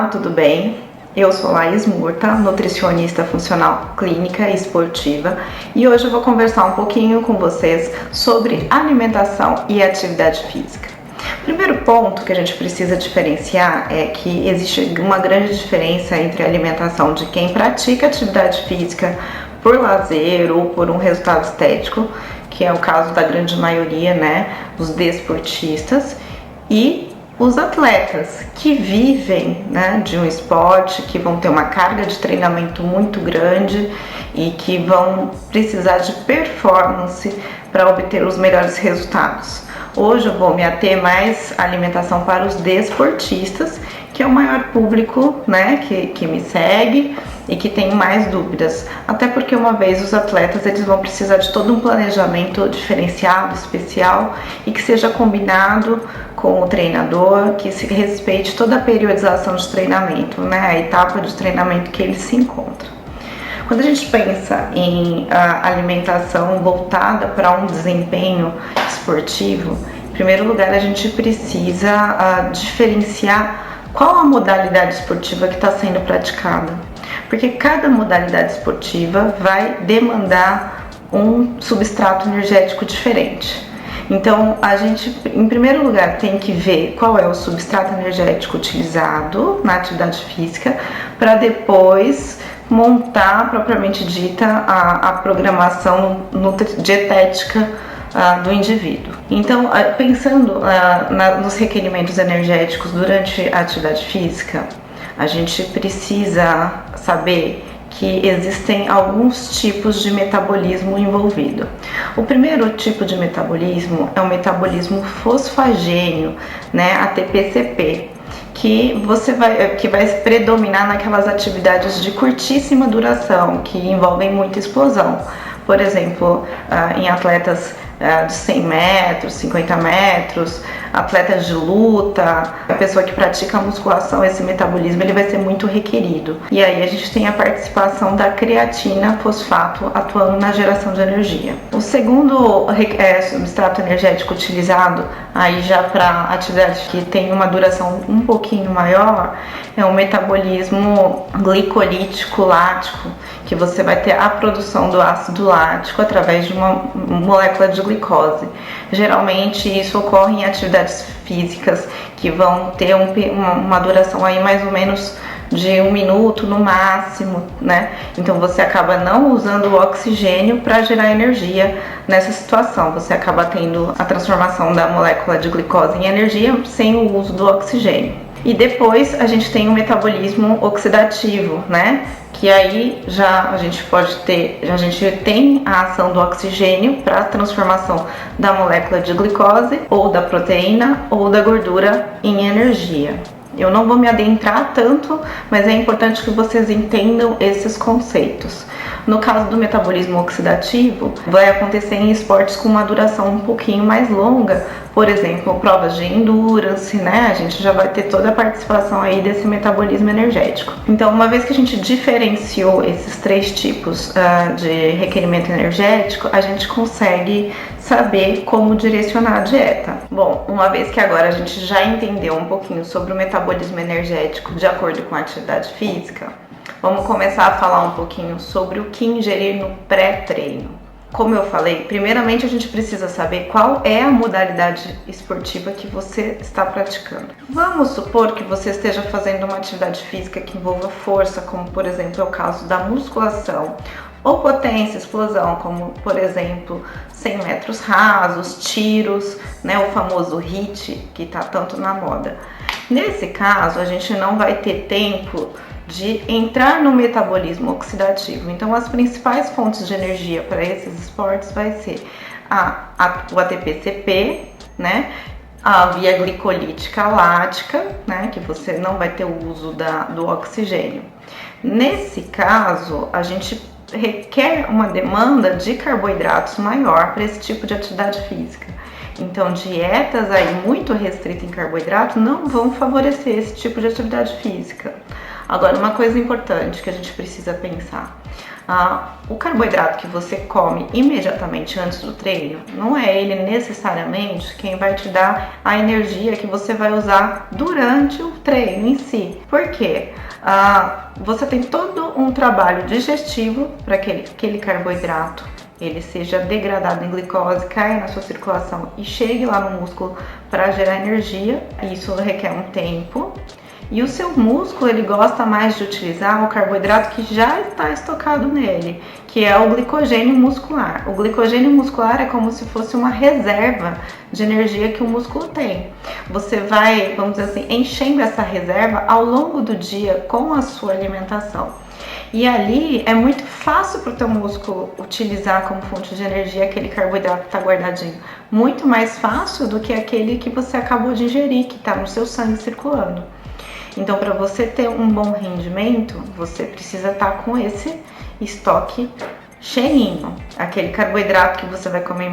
Olá, tudo bem? Eu sou Laís Murta, nutricionista funcional clínica e esportiva, e hoje eu vou conversar um pouquinho com vocês sobre alimentação e atividade física. O primeiro ponto que a gente precisa diferenciar é que existe uma grande diferença entre a alimentação de quem pratica atividade física por lazer ou por um resultado estético, que é o caso da grande maioria, né, os desportistas, e os atletas que vivem, né, de um esporte, que vão ter uma carga de treinamento muito grande e que vão precisar de performance para obter os melhores resultados. Hoje eu vou me ater mais à alimentação para os desportistas, que é o maior público, né, que me segue e que tem mais dúvidas. Até porque uma vez os atletas eles vão precisar de todo um planejamento diferenciado, especial e que seja combinado com o treinador, que se respeite toda a periodização de treinamento, né, a etapa de treinamento que ele se encontra. Quando a gente pensa em alimentação voltada para um desempenho esportivo, em primeiro lugar a gente precisa diferenciar qual a modalidade esportiva que está sendo praticada, porque cada modalidade esportiva vai demandar um substrato energético diferente. Então, a gente, em primeiro lugar, tem que ver qual é o substrato energético utilizado na atividade física, para depois montar, propriamente dita, a programação dietética do indivíduo. Então, pensando nos requerimentos energéticos durante a atividade física, a gente precisa saber que existem alguns tipos de metabolismo envolvido. O primeiro tipo de metabolismo é o metabolismo fosfagênio, né, ATP-CP, que vai predominar naquelas atividades de curtíssima duração, que envolvem muita explosão. Por exemplo, em atletas de 100 metros, 50 metros, atletas de luta, a pessoa que pratica a musculação, esse metabolismo ele vai ser muito requerido. E aí a gente tem a participação da creatina fosfato atuando na geração de energia. O segundo substrato energético utilizado aí já para atividades que tem uma duração um pouquinho maior é o metabolismo glicolítico lático, que você vai ter a produção do ácido lático através de uma molécula de glicose. Geralmente isso ocorre em atividades físicas que vão ter uma duração aí mais ou menos de 1 minuto no máximo, né? Então você acaba não usando o oxigênio para gerar energia nessa situação. Você acaba tendo a transformação da molécula de glicose em energia sem o uso do oxigênio. E depois a gente tem o metabolismo oxidativo, né? Que aí a gente tem a ação do oxigênio para a transformação da molécula de glicose ou da proteína ou da gordura em energia. Eu não vou me adentrar tanto, mas é importante que vocês entendam esses conceitos. No caso do metabolismo oxidativo, vai acontecer em esportes com uma duração um pouquinho mais longa, por exemplo, provas de endurance, né? A gente já vai ter toda a participação aí desse metabolismo energético. Então, uma vez que a gente diferenciou esses três tipos de requerimento energético, a gente consegue saber como direcionar a dieta. Bom, uma vez que agora a gente já entendeu um pouquinho sobre o metabolismo energético de acordo com a atividade física, vamos começar a falar um pouquinho sobre o que ingerir no pré-treino. Como eu falei, primeiramente a gente precisa saber qual é a modalidade esportiva que você está praticando. Vamos supor que você esteja fazendo uma atividade física que envolva força, como por exemplo é o caso da musculação, ou potência, explosão, como por exemplo 100 metros rasos, tiros, né, o famoso HIIT, que está tanto na moda. Nesse caso, a gente não vai ter tempo de entrar no metabolismo oxidativo. Então, as principais fontes de energia para esses esportes vai ser o ATP-CP, né? A via glicolítica lática, né? Que você não vai ter o uso do oxigênio. Nesse caso, a gente requer uma demanda de carboidratos maior para esse tipo de atividade física. Então, dietas aí muito restritas em carboidratos não vão favorecer esse tipo de atividade física. Agora, uma coisa importante que a gente precisa pensar. O carboidrato que você come imediatamente antes do treino, não é ele necessariamente quem vai te dar a energia que você vai usar durante o treino em si. Por quê? Você tem todo um trabalho digestivo para que aquele carboidrato ele seja degradado em glicose, caia na sua circulação e chegue lá no músculo para gerar energia. Isso requer um tempo. E o seu músculo, ele gosta mais de utilizar o carboidrato que já está estocado nele, que é o glicogênio muscular. O glicogênio muscular é como se fosse uma reserva de energia que o músculo tem. Você vai, vamos dizer assim, enchendo essa reserva ao longo do dia com a sua alimentação. E ali é muito fácil para o teu músculo utilizar como fonte de energia aquele carboidrato que está guardadinho. Muito mais fácil do que aquele que você acabou de ingerir, que está no seu sangue circulando. Então, para você ter um bom rendimento, você precisa estar com esse estoque cheinho. Aquele carboidrato que você vai comer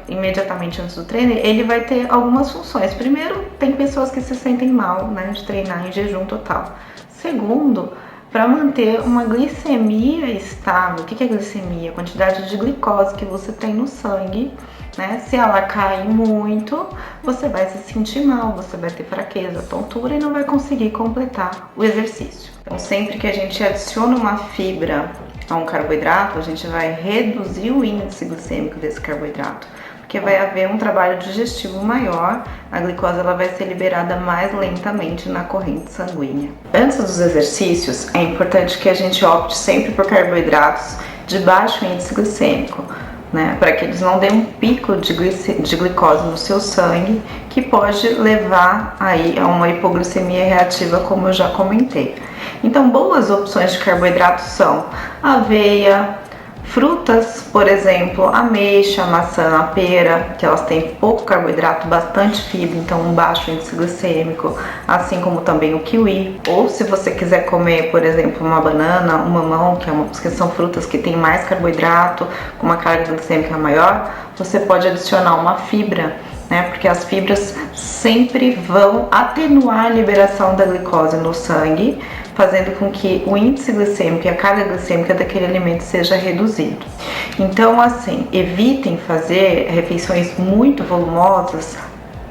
imediatamente antes do treino, ele vai ter algumas funções. Primeiro, tem pessoas que se sentem mal, né, de treinar em jejum total. Segundo, para manter uma glicemia estável. O que é glicemia? A quantidade de glicose que você tem no sangue, né? Se ela cair muito, você vai se sentir mal, você vai ter fraqueza, tontura e não vai conseguir completar o exercício. Então, sempre que a gente adiciona uma fibra a um carboidrato, a gente vai reduzir o índice glicêmico desse carboidrato, porque vai haver um trabalho digestivo maior, a glicose ela vai ser liberada mais lentamente na corrente sanguínea. Antes dos exercícios, é importante que a gente opte sempre por carboidratos de baixo índice glicêmico, né, para que eles não deem um pico de glicose no seu sangue, que pode levar aí a uma hipoglicemia reativa, como eu já comentei. Então, boas opções de carboidratos são aveia, frutas, por exemplo, ameixa, maçã, pera, que elas têm pouco carboidrato, bastante fibra, então um baixo índice glicêmico, assim como também o kiwi. Ou se você quiser comer, por exemplo, uma banana, um mamão, que são frutas que têm mais carboidrato, com uma carga glicêmica maior, você pode adicionar uma fibra, né? Porque as fibras sempre vão atenuar a liberação da glicose no sangue, fazendo com que o índice glicêmico e a carga glicêmica daquele alimento seja reduzido. Então, assim, evitem fazer refeições muito volumosas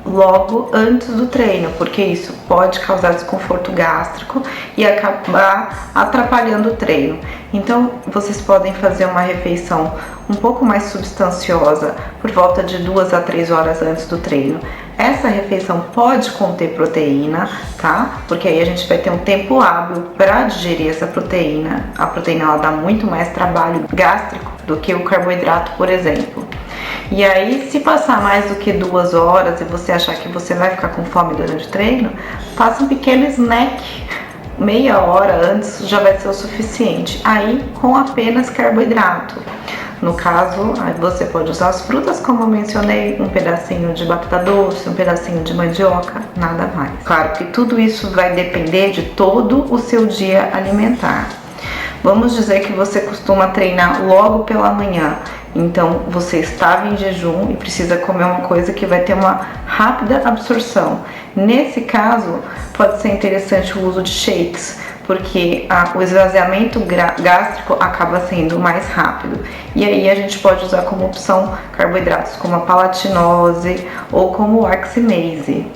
logo antes do treino, porque isso pode causar desconforto gástrico e acabar atrapalhando o treino. Então, vocês podem fazer uma refeição um pouco mais substanciosa por volta de 2 a 3 horas antes do treino. Essa refeição pode conter proteína, tá? Porque aí a gente vai ter um tempo hábil para digerir essa proteína. A proteína ela dá muito mais trabalho gástrico do que o carboidrato, por exemplo. E aí, se passar mais do que 2 horas e você achar que você vai ficar com fome durante o treino, faça um pequeno snack. Meia hora antes já vai ser o suficiente. Aí, com apenas carboidrato. No caso, aí você pode usar as frutas, como eu mencionei, um pedacinho de batata doce, um pedacinho de mandioca, nada mais. Claro que tudo isso vai depender de todo o seu dia alimentar. Vamos dizer que você costuma treinar logo pela manhã, então você estava em jejum e precisa comer uma coisa que vai ter uma rápida absorção. Nesse caso, pode ser interessante o uso de shakes, porque o esvaziamento gástrico acaba sendo mais rápido. E aí a gente pode usar como opção carboidratos como a palatinose ou como o oximase.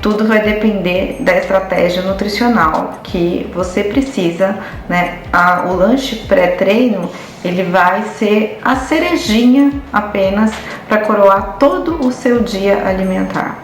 Tudo vai depender da estratégia nutricional que você precisa, né? O lanche pré-treino, ele vai ser a cerejinha apenas para coroar todo o seu dia alimentar.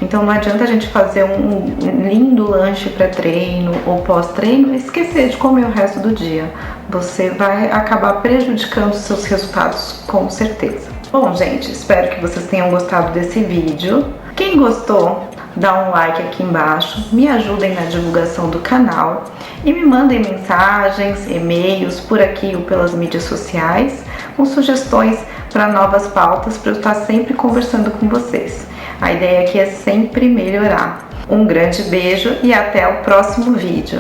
Então não adianta a gente fazer um lindo lanche pré-treino ou pós-treino e esquecer de comer o resto do dia. Você vai acabar prejudicando os seus resultados, com certeza. Bom, gente, espero que vocês tenham gostado desse vídeo. Quem gostou, dá um like aqui embaixo, me ajudem na divulgação do canal e me mandem mensagens, e-mails por aqui ou pelas mídias sociais com sugestões para novas pautas, para eu estar sempre conversando com vocês. A ideia aqui é sempre melhorar. Um grande beijo e até o próximo vídeo.